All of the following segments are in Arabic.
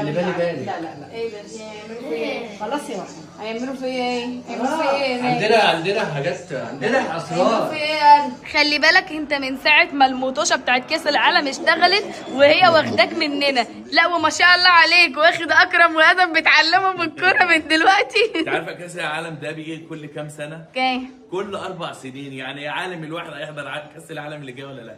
بالي بالي. لا لا لا. ايه ده؟ هيعملوا فيا ايه؟ خلاص يا محمود. هيعملوا فيا ايه؟ هيعملوا فيا ايه؟ عندنا حاجات، عندنا اسرار. خلي بالك انت من ساعه ما الموتوشه بتاعت كاس العالم اشتغلت وهي واخداك مننا. لا وما شاء الله عليك، واخد اكرم وادم بتعلمهم الكوره من دلوقتي. انت عارفه كاس العالم ده بيجي كل كام سنه؟ كل 4 سنين. يعني عالم الواحد هيحضر كاس العالم اللي جاي ولا لا؟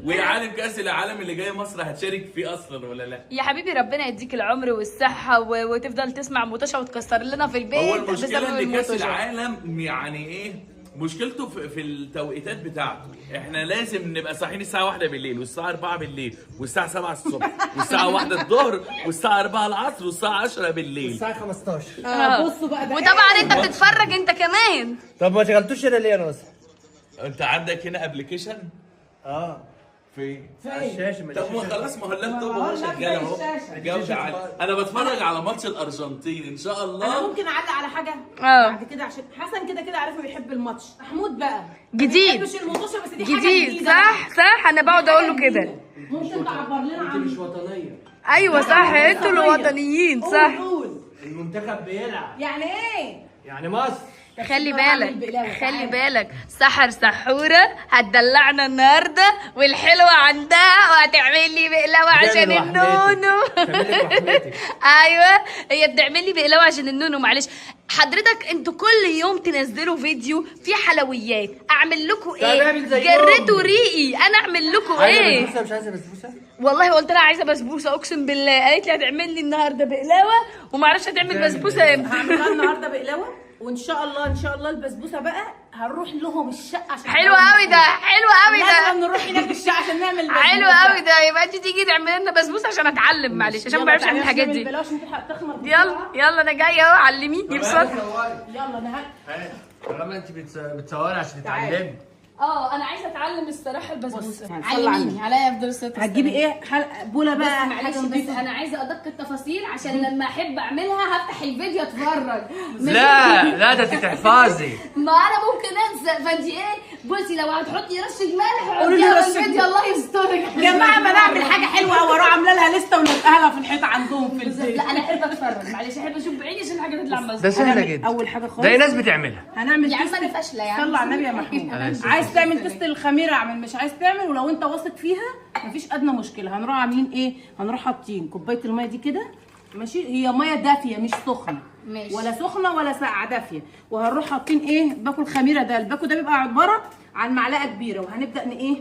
وعالم كاس العالم اللي جاي مصر هتشارك فيه اصلا ولا لا؟ يا حبيبي ربنا يديك العمر والصحه وتفضل تسمع موتوشه وتكسر لنا في البيت. هو المشكله ان كاس العالم يعني ايه مشكلته في التوقيتات بتاعته. احنا لازم نبقى صاحيين الساعه 1 بالليل والساعه 4 بالليل والساعه 7 الصبح والساعه 1 الظهر والساعه 4 العصر والساعه 10 بالليل الساعه 15. بصوا بقى ده وطبعا انت بتتفرج انت كمان. طب ما شغلتوش هنا ليه يا ناصر؟ انت عندك هنا ابلكيشن؟ فين؟ فين؟ الشاشه. طب ما خلاص، ما هو اللابتوب اهو شغال اهو. جوده عاليه. انا بتفرج على ماتش الارجنتين ان شاء انا الله. ممكن اعلق على حاجه بعد كده عشان حسن كده عارفه بيحب الماتش. محمود بقى جديد. مش الموتوشه بس دي حاجه جديد صح انا بقعد اقول له كده. ممكن تعبر لنا انت عن مش وطنيه. ايوه صح، انتوا الوطنيين صح. المنتخب بيلعب. يعني ايه؟ يعني مصر. خلي بالك سحر سحوره هتدلعنا النهارده والحلوه عندها وهتعمل لي بقلاوه عشان النونو. ايوه هي بتعمل لي بقلاوه عشان النونو. معلش حضرتك انتوا كل يوم تنزلوا فيديو فيه حلويات، اعمل لكم ايه؟ جريتوا ريقي. انا اعمل لكم ايه؟ بسبوسه. مش عايزه بسبوسه؟ والله قلت لها عايزه بسبوسه اقسم بالله، قالت لي هتعمل لي النهارده بقلاوه وما اعرفش هتعمل بسبوسه امتى. هعملها النهارده بقلاوه وان شاء الله البسبوسه بقى هنروح لهم الشقه عشان حلو قوي ده، حلو قوي ده. لازم نروح هناك الشقه عشان نعمل بسبوسه. حلو قوي ده. يبقى انت تيجي تعملي لنا بسبوسه عشان اتعلم. معلش عشان ما بعرفش اعمل الحاجات دي. يلا انا جايه اهو، علميني بسرعه. يلا انا طالما انت بتصوري عشان تتعلمي. انا عايزه اتعلم الصراحه البسبوسه. علميني عليا افضل الصوت. هتجيبي ايه بوله بقى؟ معلش بس انا عايزه ادق التفاصيل عشان لما احب اعملها هفتح الفيديو اتفرج. لا ده انت تحفظي. ما انا ممكن انسى. فانت ايه بصي لو هتحطي رشه ملح قولي لي حطيها في الفيديو الله يسترك. يا جماعه ما نعمل حاجه حلوه واروح عامله لها لسته ونلقاها لها في الحيط عندهم في البيت. لا انا احب اتفرج. معلش احب اشوف بعيني عشان الحاجه تطلع مظبوطه. ده سهله جدا. اول حاجه خالص ده ناس بتعملها. هنعمل يا عم انا فاشله يا عم. صلى على النبي يا محمود. عايز تعمل تست الخميره اعمل، مش عايز تعمل ولو انت واثق فيها مفيش ادنى مشكله. هنروح عاملين ايه؟ هنروح حاطين كوبايه الميه دي كده ماشي، هي ميه دافيه مش سخنه ماشي. ولا سخنه ولا ساقعه، دافيه. وهنروح حاطين ايه؟ باكو الخميره ده. الباكو ده بيبقى عباره عن معلقه كبيره، وهنبدا ايه؟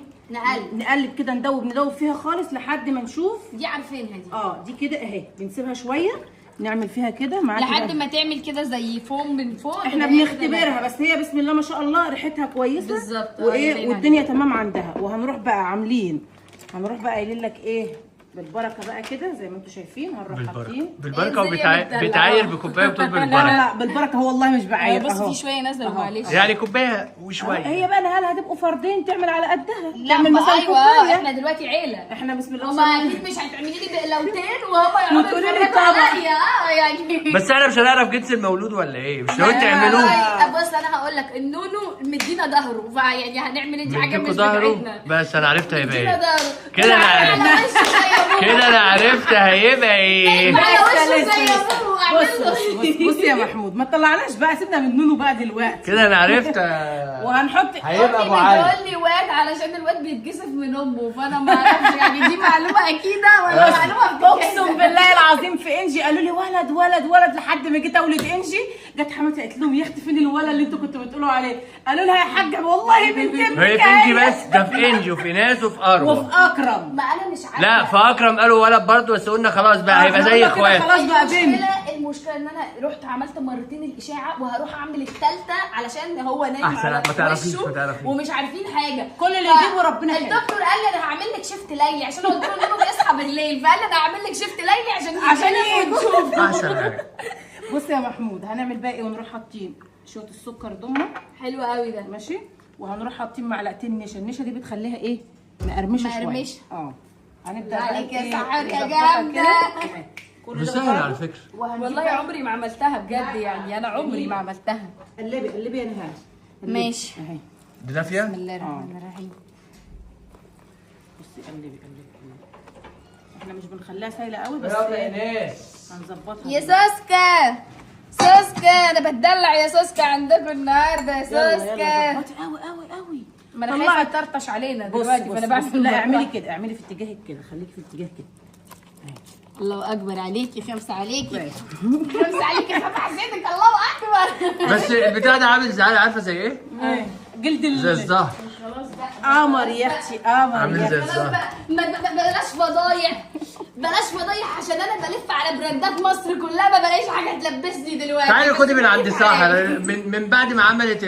نقلب كده، ندوب فيها خالص لحد ما نشوف. دي عارفينها دي. دي كده اهي، بنسيبها شويه نعمل فيها كده معاكي لحد ما تعمل كده زي فوم من فوق. احنا بنختبرها بس هي بسم الله ما شاء الله ريحتها كويسه بالظبط. وايه والدنيا تمام عندها. وهنروح بقى قايلين لك ايه؟ بالبركه بقى كده زي ما انتم شايفين. هنروح حاطين بالبركه وبتعاير بكوبايه وتطلب بالبركه. لا بالبركه هو والله مش بعاير. بص في شويه نازله معلش. يعني كوبايه وشويه. هي بقى هل هتبقوا فردين تعمل على قدها؟ لا تعمل مثلا ايوه كوبايه. احنا دلوقتي عيله. احنا بسم الله هما اكيد مش هتعملي لي بقلاوتين وهما وتقولي لي يقعدوا طبعا. عليا. يعني بس احنا مش هنعرف جنس المولود ولا ايه؟ مش لو تعملوه. بص انا هقول لك النونو مدينا ظهره فيعني هنعمل دي حاجه مش بتاعتنا. بس انا عرفت هيبقى مدينا ايه. ظهره كده انا عرفت هيبقى ايه. بص يا محمود ما تطلعناش بقى، سيبنا من نونو بقى دلوقتي. كده انا عرفت. وهنحط هيبقى ابو علي. بتقول لي واد علشان الواد بيتكسف من امه، فانا ما اعرفش يعني دي معلومه اكيده ولا معلومه اقسم بالله العظيم في انجي قالوا لي ولد ولد ولد لحد ما جيت اولد انجي. جت حماتي قالت لهم يا اختي فين الولد اللي انتوا كنتوا بتقولوا عليه؟ قالوا لها يا حاجه والله بنت ابنك هي في انجي بس، ده في انجي وفي ناس وفي اروى وفي اكرم. ما انا مش عارفه. لا في اكرم قالوا ولد برضه بس قلنا خلاص بقى هيبقى زي اخوات. خلاص بقى بنت. المشكله ان انا رحت عملت مرتين الاشاعه وهروح اعمل الثالثه علشان هو نايم احسن على ما تعرفيش وشه ومش عارفين حاجه. كل اللي يجيبه ربنا خير. الدكتور قال لي انا هعمل لك شيفت ليلي عشان قلت له انه بيصحى بالليل، فقال لي انا هعمل لك شيفت ليلي عشان نشوف. احسن حاجه. بص يا محمود هنعمل بقى ايه؟ ونروح حاطين شويه السكر ضمه. حلو قوي ده ماشي. وهنروح حاطين معلقتين نشا. النشا دي بتخليها ايه؟ مقرمشه شويه. هنبدا عليك يا سحر يا نظبطها جامده. كل مش ده سهل على فكره. والله عمري ما عملتها بجد، يعني انا عمري ما عملتها. قلبي يا نهار. ماشي. اهي دي دافيه. بسم الله الرحمن الرحيم. بصي قلبي احنا مش بنخليها سايله قوي بس برافو يا ناس. هنظبطها. يا سوسكا سوسكا انا بتدلع يا سوسكا عندكم النهارده يا سوسكا. ظبطي قوي قوي قوي. ما انا خايفه تطرطش علينا دلوقتي فانا بعمل. لا اعملي كده، اعملي في اتجاهك كده، خليكي في اتجاه كده. الله اكبر عليكي، خمسه عليكي، خمسه عليكي، خمسه حسيتك، الله اكبر. بس البتاع ده عامل زي عارفه زي ايه؟ جلد زي الزهر. قمر يا اختي، قمر عامل يا زي اختي. الزهر. بلاش فضايح، بلاش فضايح عشان انا بلف على براندات مصر كلها ما بلاقيش حاجه تلبسني دلوقتي. تعالي خدي من عند ساحر من بعد ما عملت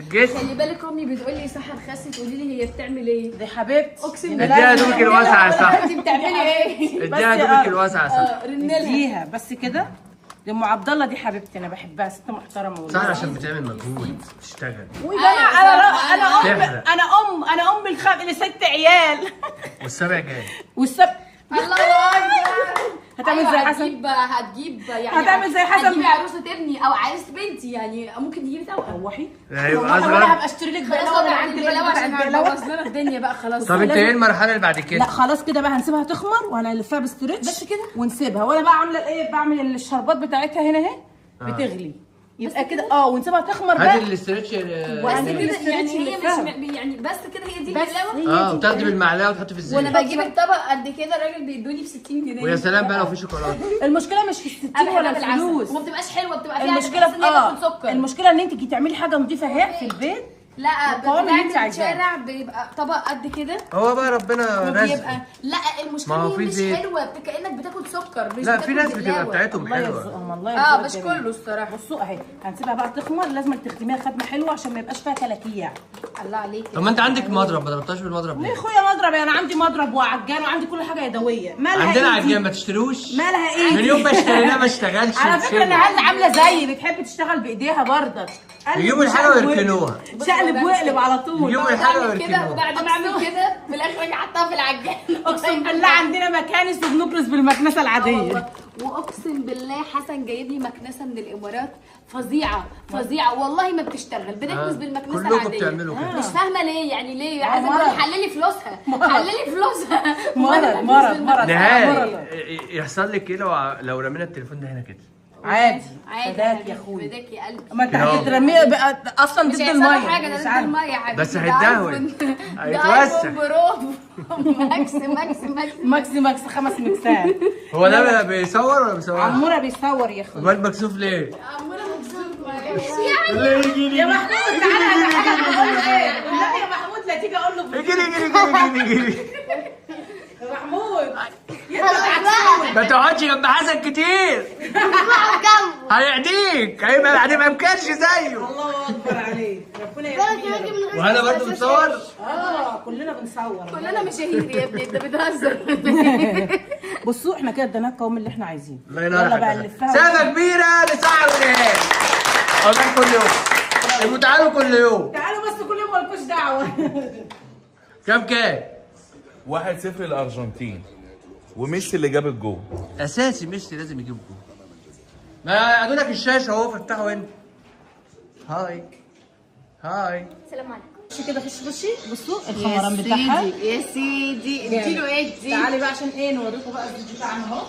الجسم. خلي بالك امي بتقول لي سحر خست، قولي لي هي بتعمل ايه؟ دي حبيبتي اقسم بالله اديها دوبك الواسعه يا سحر. انت بتعملي ايه؟ اديها دوبك الواسعه يا سحر. رنلها اديها بس كده. دي ام عبد الله دي حبيبتي، انا بحبها، ست محترمه والله. سحر عشان بتعمل مجهود بتشتغل انا ام لست عيال. والسبع جاي. والسبت الله اكبر. هتعمل زي حسن. هتجيب يعني هتعمل زي حسن. هتجيبي عروسه ابني او عروسه بنتي، يعني ممكن تجيبي توأم. روحي هيبقى وانا اصغر. هبقى اشتري لك خلاص بقلاوه من بقى عند البقلاوه عشان البقلاوه. هنبوظ لنا الدنيا بقى خلاص. طب انت ايه المرحله اللي بعد كده؟ لا خلاص كده بقى هنسيبها تخمر وهنلفها بستريتش بس كده ونسيبها. وانا بقى عامله ايه، بعمل الشربات بتاعتها هنا اهي بتغلي. يبقى كده ونسيبها تخمر بقى. هاتي الاسترتش بس كده يعني هي مش يعني بس كده هي دي البقلاوه. وتاخدي بالمعلقه وتحطي في الزيت. وانا بجيب الطبق قد كده الراجل بيدوني ب 60 جنيه. ويا سلام بقى لو في شوكولاته. المشكله مش في الستين ولا الفلوس، وما بتبقاش حلوه، بتبقى فيها المشكله بتحس إن هي باكل سكر. المشكله ان انت تعملي حاجه نظيفه اهي في البيت. لا القوام اللي انت بتاعت عايزاه. الشارع بيبقى طبق قد كده هو بقى ربنا رزق. وبيبقى لا ما المشكله هو هي في مش زيت. حلوه، كانك بتاكل سكر مش لا بتاكل في ناس بتبقى بقلاوة. بتاعتهم الله حلوه. يرزقهم، الله يرزقهم. مش كله الصراحه. بصوا اهي هنسيبها بقى تخمر، لازم تختميها ختمه حلوه عشان ما يبقاش فيها كلاكيع. الله عليك. طب ما انت عندك مضرب، ما ضربتهاش بالمضرب ليه ليه؟ يا اخويا مضرب؟ انا عندي مضرب وعجان وعندي كل حاجه يدويه. مالها عندنا ايه دي؟ عجان ما تشتروش. مالها ايه من دي؟ يوم ما اشتريناه ما اشتغلش. على فكره نهال عامله زيي، بتحب تشتغل بايديها برضك. يجيبوا الحاجه ويركنوها. شقلب وقلب على طول. يجيبوا الحاجه بعمل كده ويركنوها. وبعد ما اعمل كده في الاخر اجي احطها في العجان. اقسم بالله عندنا مكانس وبنكنس بالمكنسه العاديه. واقسم بالله حسن جايب لي مكنسه من الامارات فظيعه فظيعه والله ما بتشتغل، بنكنس بالمكنسه كلكم العاديه. بتعملوا كده. مش فاهمه ليه، يعني ليه يا مرض. حسن؟ حللي فلوسها، حللي فلوسها. مرض. نهال يحصل لك ايه لو رمينا التليفون ده هنا كده؟ عادي عادي فداك يا اخويا. فداك يا قلبي. ما انت كده اهو. هترميه بقى اصلا مش ضد هيحصل له الميه. حاجه، ده مش ضد عارف. الميه يا حبيبي. بس ده هيتدهون. آيفون. ده هيتوسخ. آيفون برو. ماكس ماكس 5 مكسات. هو ده بيصور ولا بيصور؟ عموره بيصور يا اخويا. امال مكسوف ليه؟ عماله مبسوطه. ليه يجي يا محمود تعالى اقول له ايه؟ والنبي يا محمود لا تيجي اقول له يجي يجي يا محمود ما تقعدش جنب حسن كتير. هيعديك، هيبقى مكانش زيه. الله اكبر عليك، ربنا يهديك. وانا برضه بتصور؟ كلنا بنصور. كلنا مشاهير يا ابني، انت بتهزر. بصوا احنا كده اديناها القوام اللي احنا عايزينه. الله ينور يلا بقى عليك. نلفها. سنة كبيرة لساعة ونهاية. أقول كل يوم. يبقوا تعالوا كل يوم. تعالوا بس كل يوم مالكوش دعوه. كام؟ 1-0 للارجنتين وميسي اللي جاب الجول. أساسي ميسي لازم يجيب جول. ما قعدوا لك الشاشة أهو، فتحوا أنت. هاي. السلام عليكم. خشي كده خشي. بصوا الخمران بتاعها. يا سيدي اديله ايه دي؟ تعالي بقى عشان ايه نوريكم بقى الزيت بتاعنا اهو.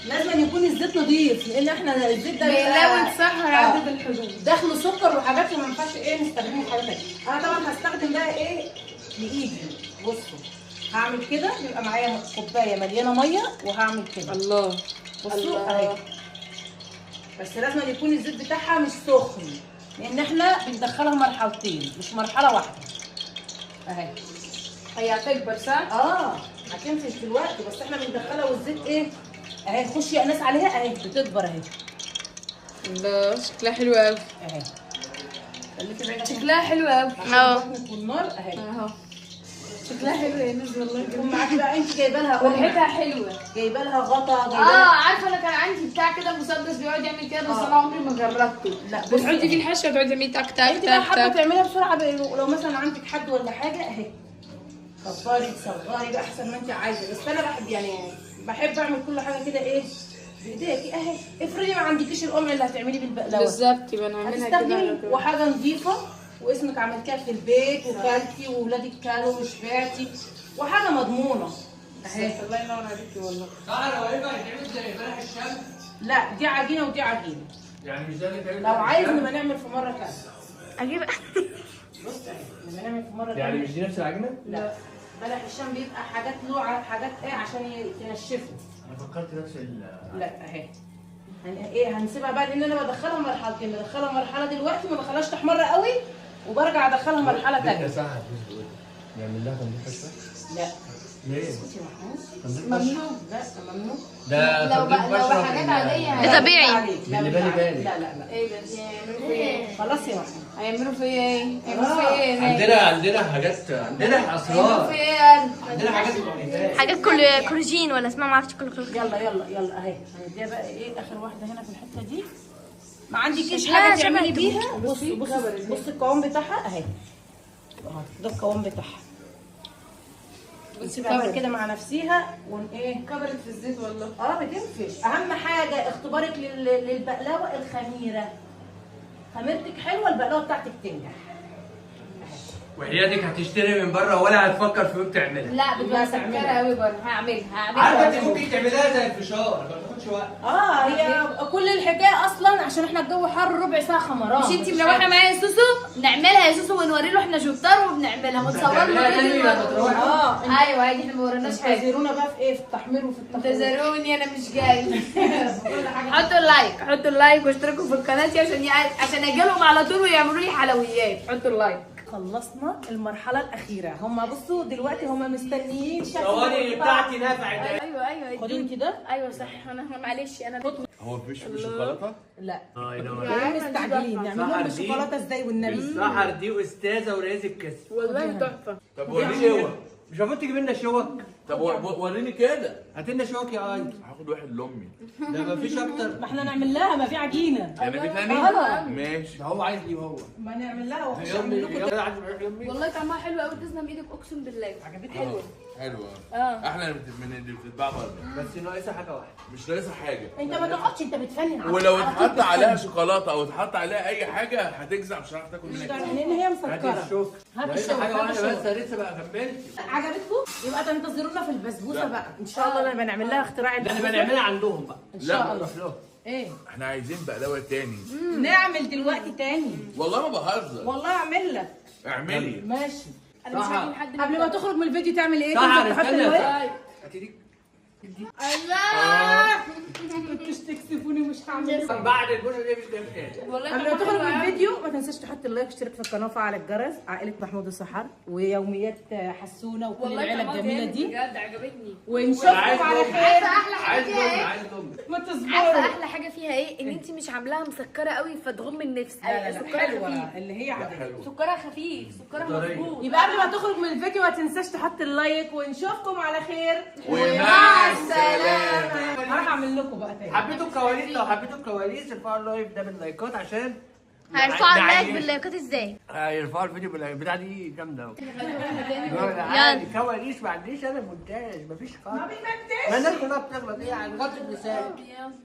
لازم يكون الزيت نضيف لان احنا الزيت ده بيلاوي سهر عدد الحدود. داخله سكر وحاجات وما ينفعش نستخدمه في حاجه ثانيه. انا طبعا هستخدم بقى بايدي. بصوا هعمل كده، يبقى معايا كوبايه مليانه ميه وهعمل كده. الله بصوا اهي. بس لازم يكون الزيت بتاعها مش سخن لان احنا بندخلها مرحلتين مش مرحله واحده. اهي هي هتكبر صح؟ هتنفش في الوقت بس احنا بندخلها والزيت اهي خشي يا ناس عليها اهي بتكبر اهي. الله شكلها حلو قوي. اهي خليكي بعيده شكلها حلو قوي. والنار اهي اهو شكلها حلو يا ناس والله. يكون معاكي بقى انت جايبه لها وريحتها حلوه. جايبه لها غطا جايبه لها عارفه انا كان عندي بتاع كده مسدس بيقعد يعمل كده بس انا عمري ما جربته. لا بتحطي فيه الحشوه تقعدي تعملي تك تك انت بقى حابه تك. تعمليها بسرعه لو مثلا عندك حد ولا حاجه اهي كبري تصغري بقى احسن ما انت عايزه. بس انا بحب اعمل كل حاجه كده بايديكي اهي. افرضي ما عندكيش القمع اللي هتعملي بالبقلاوه بالظبط يبقى نعملها هتستخدمي كده. وحاجه نظيفه واسمك عملتيها في البيت وكلتي واولادك كلوا وشبعتي وحاجه مضمونه اهي. الله ينور عليكي والله. سحر هو ينفع يتعمل زي بلح الشام؟ لا دي عجينه ودي عجينه. يعني مش ده اللي يتعمل لو عايز نبقى نعمل في مره ثانيه. اجيب بص اهي نبقى نعمل في مره يعني ثانيه. مش دي نفس العجينه؟ لا بلح الشام بيبقى حاجات له حاجات ايه عشان تنشفه. انا فكرت نفس لا اهي ايه هنسيبها بقى لان انا بدخلها مرحلتين، بدخلها مرحله دلوقتي ما بدخلهاش تحمر قوي وبرجع ادخلها مرحله ثانيه. سحر نعمل لها تنظيف بشره؟ لا ليه؟ اسكتي يا محمود. تنظيف ممنوع. لا ممنوع. ده لو بحاجات عادية ده طبيعي. لا اللي مش بالي عادي. بالي. لا لا لا ايه ده؟ يعملوا فيا ايه؟ خلاص يا محمود. هيعملوا فيا ايه؟ هيعملوا فيا ايه هناك؟ عندنا حاجات، عندنا هيعملوا اسرار، فيا ايه انا؟ عندنا حاجات مؤلفات. حاجات كولاجين ولا اسمها ما اعرفش كولاجين. يلا يلا يلا اهي هنديها بقى ايه اخر واحده هنا في الحته دي. ما عندكيش شكلها حاجه شبه تعملي الدهون. بيها. بصي بصي بصي القوام بتاعها اهي اهو، ده القوام بتاعها. نسيبها بقى كده مع نفسيها ون ايه. كبرت في الزيت والله. بتنفش. اهم حاجه اختبارك للبقلاوه الخميره. خميرتك حلوه البقلاوه بتاعتك تنجح. وحياتك هتشتري من بره ولا هتفكر في يوم تعملها؟ لا بتبقى مسكرة تعملها. قوي برضه. هعملها عارفه انت هعملها. ممكن تعملها زي الفشار ما تاخدش وقت. هي كل الحكايه اصلا عشان احنا الجو حر ربع ساعه خمران. مش انتي مروحه معايا يا سوسو؟ نعملها يا سوسو ونوري له احنا شطار وبنعملها ونصور هتعملها تاني لما له تروحي؟ فيديو. ايوه عادي احنا ما وريناش حاجه. انتظرونا بقى في ايه في التحمير وفي التحمير. انتظروني انا مش جاي. حطوا اللايك حطوا اللايك واشتركوا في القناه عشان اجي لهم على طول ويعملوا لي حلويات. حطوا اللايك. خلصنا المرحله الاخيره. هم بصوا دلوقتي هم مستنيين شكل الثواني بتاعتي نفعت. ايوه خدي انت ده. ايوه صح انا معلش انا هو مفيش شوكولاته؟ لا ينور. جايين مستعجلين نعمل لهم سحر دي. بالشوكولاته ازاي والنبي. سحر دي استاذه ورئيس القسم. والله تحفه. طب وريني وريني شوك. مش المفروض تجيب لنا شوك؟ طب وريني كده. هات لنا شوك يا اي. هاخد واحد لامي. ده مفيش اكتر. ما احنا نعمل لها ما في عجينه. يعني في تاني؟ آه. ماشي. ده هو عايز ليه هو. ما نعمل لها واخش يا اعمل امي لكم. يا عايز يروح يمي. والله طعمها حلو قوي تسلم ايدك اقسم بالله. عجبتك حلوه. حلوه. اه. احلى من اللي بتتباع بره. بس ناقصها حاجه واحده. مش ناقصها حاجه. انت ما تقعدش انت بتفنن على ولو طول اتحط بتفنن. عليها شوكولاته او اتحط عليها اي حاجه هتجزع مش هتعرف تاكل مش منها دعوة، كتير. لان هي هات مسكره. الشوك. هات ناقصها الشوك، حاجه هات واحده الشوك. بس لسه بقى كملت. عجبتكم؟ يبقى تنتظرونا في البسبوسه بقى ان شاء الله لما نعمل لها اختراع ده البسبوسه. احنا بنعملها عندهم بقى. ان شاء لا. الله. نروح لهم. ايه احنا عايزين بقلاوه تاني. نعمل دلوقتي تاني. والله ما بهزر. والله اعمل لك. اعملي. ماشي. انا مش هجيب حد قبل ما تخرج من الفيديو تعمل ايه؟ سحر تنزل تحط استنى. اللايك. هاتي دي. الله. كنتش تكسفوني مش هعمل. بعد البوسه دي مش هتعمل تاني. والله قبل ما طعمها تخرج حلو من قوي. الفيديو ما تنساش تحط اللايك واشترك في القناه وفعل الجرس. عائله محمود السحر ويوميات حسونه وكل والله العيله طعمها الجميله جامد دي. بجد عجبتني. ونشوفكم عايز على دم. خير. عارفه احلى حاجه عايز فيها دم ايه؟ عايز دم. ما عارفه تصبروا. احلى حاجه فيها ايه؟ ان انت مش عاملاها مسكره قوي فتغم النفس. لا لا لا سكرها حلوه خفيف. اللي هي عاديه. سكرها خفيف سكرها طرية. مظبوط. يبقى قبل ما تخرج من الفيديو ما تنساش تحط اللايك ونشوفكم على خير. ومع السلامه. هروح اعمل لكم بقى تاني. حبيتوا الكواليس؟ لو حبيتوا الكواليس ارفعوا اللايف ده باللايكات عشان هيرفعوا اللايك نعيش. باللايكات ازاي؟ هيرفعوا الفيديو باللايك. البتاعه دي جامده قوي. يلا. كواليس ما عنديش انا مونتاج مفيش خالص. ما بيمنتجش. ما الناس كلها بتغلط ايه يعني غلط مثال. يلا.